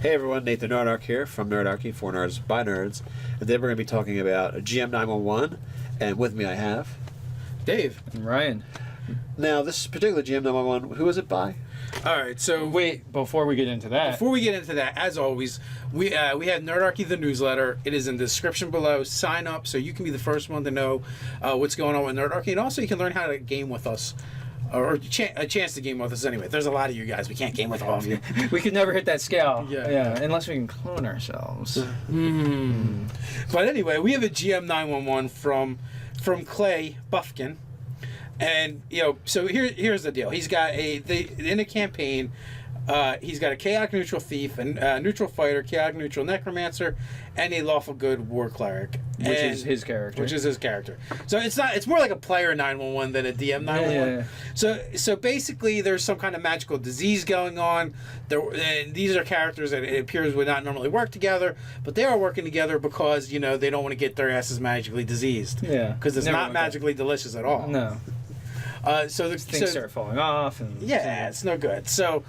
Hey everyone, Nathan Nerdarchy here from Nerdarchy, for nerds by nerds. And today we're going to be talking about GM 911, and with me I have Dave and Ryan. Now this particular GM 911, who is it by? All right, so Wait, before we get into that, as always, we have Nerdarchy the newsletter. It is in the description below. Sign up so you can be the first one to know what's going on with Nerdarchy, and also you can learn how to game with us. Or a chance to game with us anyway. There's a lot of you guys. We can't game with all of you. we could never hit that scale. Yeah. Unless we can clone ourselves. But anyway, we have a GM 911 from Clay Buffkin, and so here's the deal. He's got in a campaign. He's got a chaotic neutral thief, a neutral fighter, chaotic neutral necromancer, and a lawful good war cleric, which is his character. So it's more like a player 911 than a DM 911. Yeah. So basically, there's some kind of magical disease going on. And these are characters that it appears would not normally work together, but they are working together because they don't want to get their asses magically diseed. Yeah, because it's not magically delicious at all. No. So things start falling off, and it's no good. So.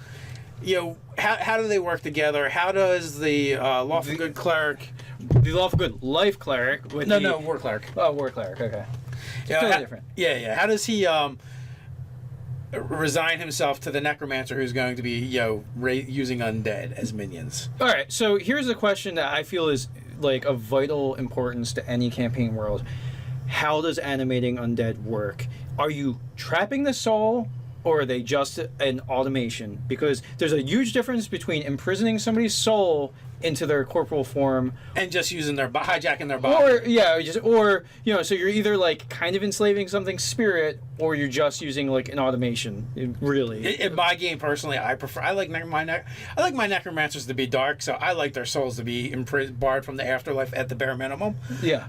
How do they work together? How does the lawful good cleric, the lawful good life cleric, with war cleric? Oh, war cleric. Okay, totally different. Yeah. How does he resign himself to the necromancer who's going to be using undead as minions? All right. So here's a question that I feel is like of vital importance to any campaign world. How does animating undead work? Are you trapping the soul? Or are they just an automation? Because there's a huge difference between imprisoning somebody's soul into their corporal form and just using hijacking their body. Or so you're either like kind of enslaving something's spirit, or you're just using like an automation. Really, in my game personally, I like my necromancers to be dark, so I like their souls to be barred from the afterlife at the bare minimum. Yeah.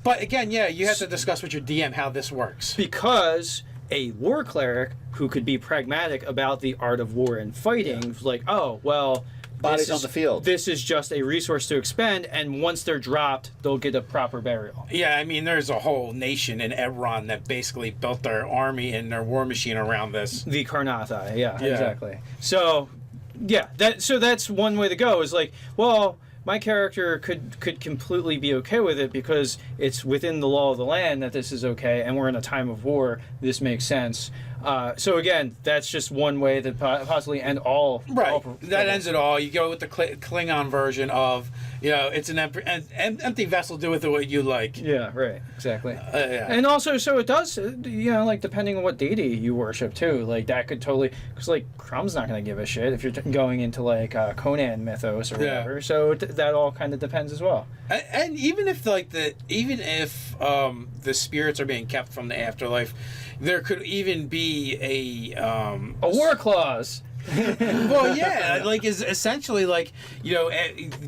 But again, you have to discuss with your DM how this works, because a war cleric who could be pragmatic about the art of war and fighting, like, oh, well, bodies on the field. This is just a resource to expend, and once they're dropped, they'll get a proper burial. Yeah, I mean, there's a whole nation in Ebron that basically built their army and their war machine around this. The Karnathi, yeah, exactly. So, that's one way to go, is like, well, my character could completely be okay with it because it's within the law of the land that this is okay, and we're in a time of war. This makes sense. So again, that's just one way that possibly end all. Right. That ends it all. You go with the Klingon version of, it's an empty vessel. Do with it what you like. Yeah. Right. Exactly. Yeah. And also, so it does. Like depending on what deity you worship too. Like that could totally, because like Crumb's not going to give a shit if you're going into like Conan mythos or whatever. Yeah. So that all kind of depends as well. And even if the spirits are being kept from the afterlife, there could even be a war clause. Well, yeah, like is essentially like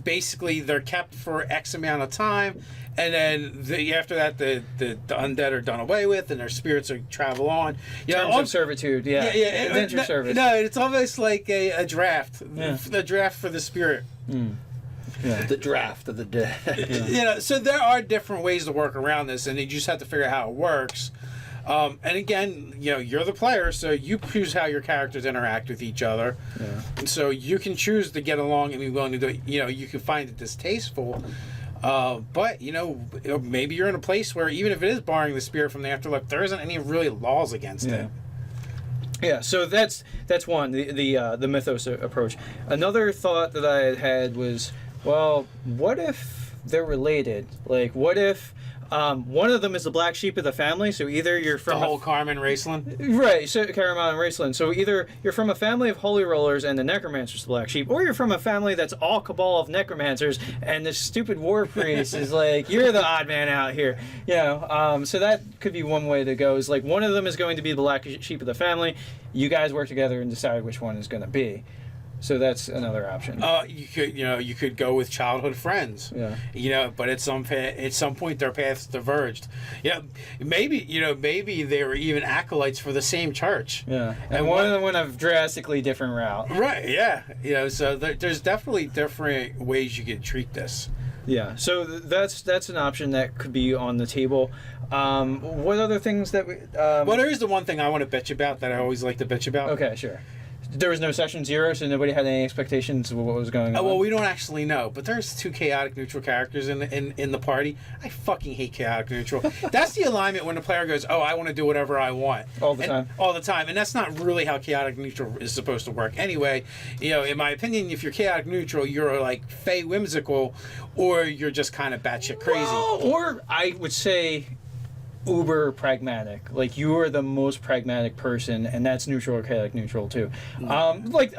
basically they're kept for X amount of time, and then after that the undead are done away with, and their spirits travel on. Terms of servitude, indentured service. No, it's almost like a draft, the draft for the spirit. Yeah. The draft of the dead. So there are different ways to work around this, and you just have to figure out how it works. And again, you're the player, so you choose how your characters interact with each other. Yeah. And so you can choose to get along and be willing to do it. You can find it distasteful. But, maybe you're in a place where even if it is barring the spirit from the afterlife, there isn't any really laws against it. Yeah, so that's one, the mythos approach. Another thought that I had was, well, what if they're related? Like, what if one of them is the black sheep of the family? So either you're from the whole Carmen Raceland, right? So Caramel and Raceland. So either you're from a family of holy rollers and the necromancer's the black sheep, or you're from a family that's all cabal of necromancers and this stupid war priest is like, you're the odd man out here. So that could be one way to go. Is like one of them is going to be the black sheep of the family. You guys work together and decide which one is going to be. So that's another option. You could go with childhood friends. Yeah. But at some point their paths diverged. Maybe they were even acolytes for the same church. Yeah. And one of them went a drastically different route. Right. Yeah. So there's definitely different ways you can treat this. Yeah. So that's an option that could be on the table. What other things that we? Well, there is the one thing I want to bitch about that I always like to bitch about. Okay. Sure. there was no session 0, so nobody had any expectations of what was going on. Well, we don't actually know, but there's 2 chaotic neutral characters in the party. I fucking hate chaotic neutral. That's the alignment when the player goes, "Oh, I want to do whatever I want All the time. all the time," and that's not really how chaotic neutral is supposed to work. Anyway, in my opinion, if you're chaotic neutral, you're like fey whimsical, or you're just kind of batshit crazy. Well, or I would say uber pragmatic. Like, you are the most pragmatic person, and that's neutral or chaotic neutral too. Like,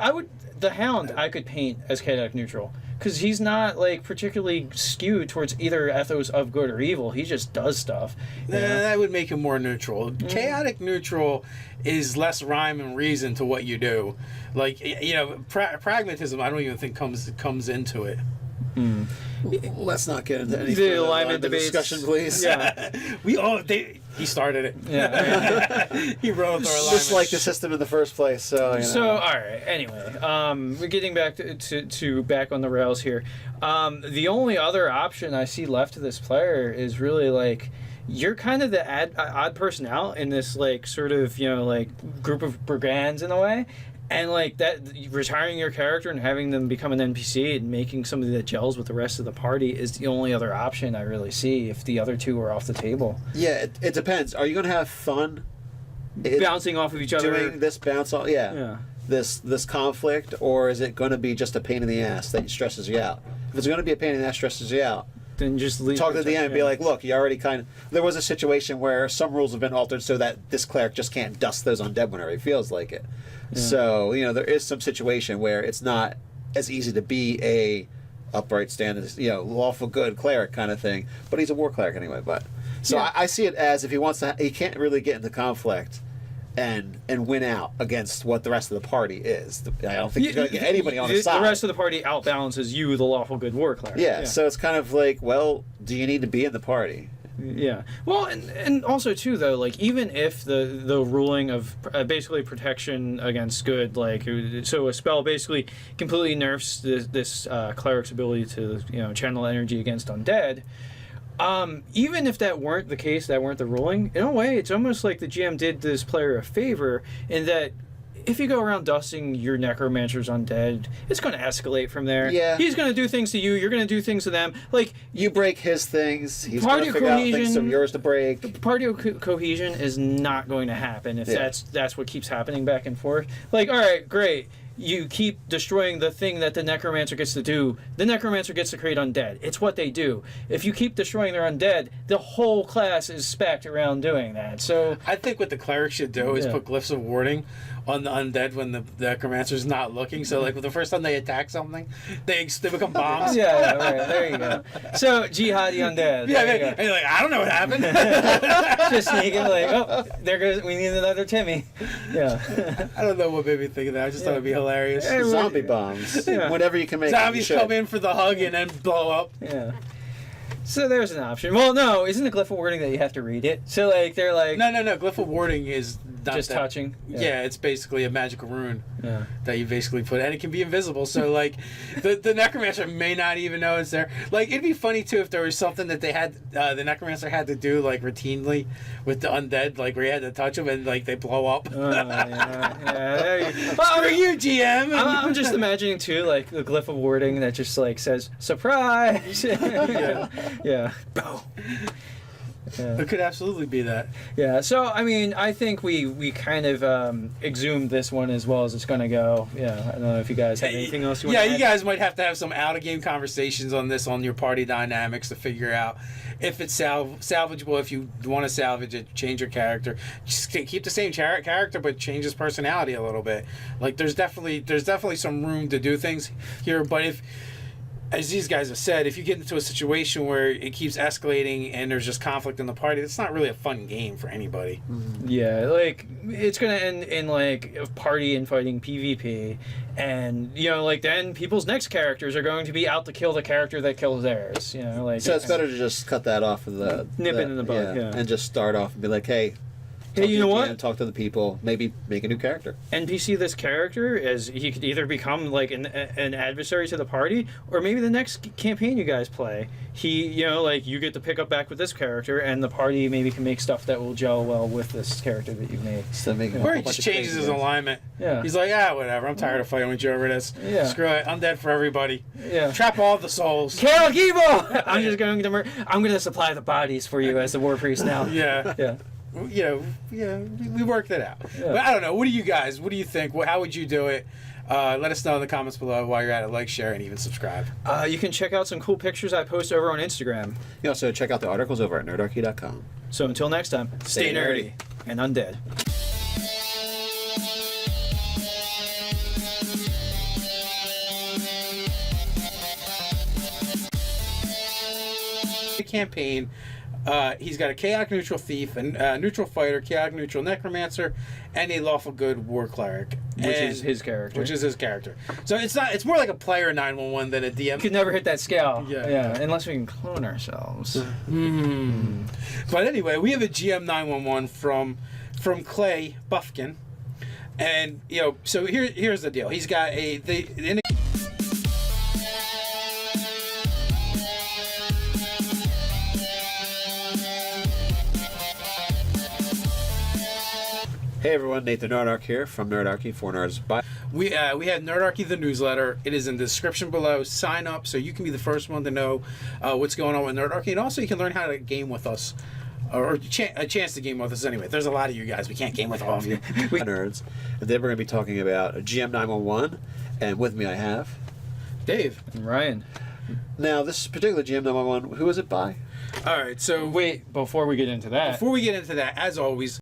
the Hound I could paint as chaotic neutral, because he's not like particularly skewed towards either ethos of good or evil. He just does stuff. That would make him more neutral. Chaotic neutral is less rhyme and reason to what you do. Like, pragmatism, I don't even think comes into it. Let's not get into any The further alignment the debates. discussion, please. Yeah. He started it. Yeah. He wrote our alignment. Just like the system in the first place. So, So, all right. Anyway, we're getting back to back on the rails here. The only other option I see left to this player is really like, you're kind of the odd person out in this like sort of like group of brigands in a way. And like that, retiring your character and having them become an NPC and making somebody that gels with the rest of the party is the only other option I really see if the other two are off the table. Yeah, it depends. Are you going to have fun Bouncing off of each other. doing this bounce off? Yeah. This conflict, or is it going to be just a pain in the ass that stresses you out? If it's going to be a pain in the ass, stresses you out, Then just leave. talk to the DM and be like, look, you already kind of... There was a situation where some rules have been altered so that this cleric just can't dust those undead whenever he feels like it. Yeah. So, there is some situation where it's not as easy to be a upright, standing, lawful good cleric kind of thing, but he's a war cleric anyway. But so I see it as if he wants to... He can't really get into conflict and win out against what the rest of the party is. I don't think he's going to get anybody on his side. The rest of the party outbalances you, the lawful good war cleric. Yeah, so it's kind of like, well, do you need to be in the party? Yeah. Well, and also too though, like even if the ruling of basically protection against good, like so a spell basically completely nerfs this cleric's ability to channel energy against undead. Even if that weren't the case, that weren't the ruling, in a way, it's almost like the GM did this player a favor in that if you go around dusting your necromancers undead, it's going to escalate from there. Yeah. He's going to do things to you, you're going to do things to them. Like, you break his things, he's Party going to figure out things cohesion- of yours to break. party cohesion is not going to happen if that's what keeps happening back and forth. Like, all right, great. You keep destroying the thing that the necromancer gets to do. The necromancer gets to create undead. It's what they do. If you keep destroying their undead, the whole class is spec'd around doing that. So I think what the cleric should do is put glyphs of warding on the undead when the necromancer's not looking. So like the first time they attack something, they become bombs. yeah, right, there you go. So jihadi undead. Yeah, There you and you're like, I don't know what happened. go. Just sneaking like, oh, there goes. We need another Timmy. Yeah. I don't know what made me think of that. I just thought it'd be hilarious. Zombie bombs. Yeah. Whatever you can make. Zombies you should. come in for the hug and then blow up. Yeah. So there's an option. Well, no, isn't the glyph of wording that you have to read it? So like they're like No. Glyph of warding is not just that, touching. Yeah, it's basically a magical rune Yeah. that you basically put, and it can be invisible. So like, the necromancer may not even know it's there. Like, it'd be funny too if there was something that they had the necromancer had to do like routinely with the undead, like where you had to touch them and like they blow up. Yeah. There you go. Screw you, GM. I'm just imagining too, like the glyph of wording that just like says surprise. Yeah. Boom. Yeah. It could absolutely be that. Yeah. So I mean, I think we kind of exhumed this one as well as it's going to go. Yeah. I don't know if you guys have anything else you want to add? You guys might have to have some out of game conversations on this on your party dynamics to figure out if it's salvageable. If you want to salvage it, change your character. Just keep the same character, but change his personality a little bit. Like there's definitely some room to do things here, but if, as these guys have said, if you get into a situation where it keeps escalating and there's just conflict in the party, it's not really a fun game for anybody. Yeah, like it's gonna end in like a party infighting PvP, and like then people's next characters are going to be out to kill the character that kills theirs. Like So it's better to just cut that off of the Nip it in the bud, yeah. and just start off and be like, hey, Hey, you know what? GM, talk to the people, maybe make a new character. NPC this character as he could either become like an adversary to the party, or maybe the next campaign you guys play, he, you know, like you get to pick up back with this character, and the party maybe can make stuff that will gel well with this character that you've made. So make Or he just changes his alignment. Yeah. He's like, whatever. I'm tired of fighting with you over this. Yeah. Screw it. I'm dead for everybody. Yeah. Trap all the souls. Kill Gibo! I'm just going to I'm going to supply the bodies for you as the war priest now. Yeah. Yeah. We worked it out. Yeah. But I don't know. What do you think? How would you do it? Let us know in the comments below. While you're at it, like, share, and even subscribe. You can check out some cool pictures I post over on Instagram. You also check out the articles over at nerdarchy.com. So until next time, stay nerdy and undead. Campaign. He's got a chaotic neutral thief, a neutral fighter, chaotic neutral necromancer, and a lawful good war cleric, Which is his character. So it's more like a player 911 than a DM. You could never hit that scale. Yeah. Unless we can clone ourselves. But anyway, we have a GM 911 from Clay Buffkin, and so here's the deal. He's got Hey everyone, Nathan Nerdarchy here from Nerdarchy for Nerds by. We have Nerdarchy the newsletter. It is in the description below. Sign up so you can be the first one to know what's going on with Nerdarchy, and also you can learn how to game with us, or a chance to game with us anyway. There's a lot of you guys. We can't game with all of you. Nerds, and then we're going to be talking about GM 911, and with me I have Dave. And Ryan. Now this particular GM 911. Who is it by? All right. So Wait, before we get into that. before we get into that, as always,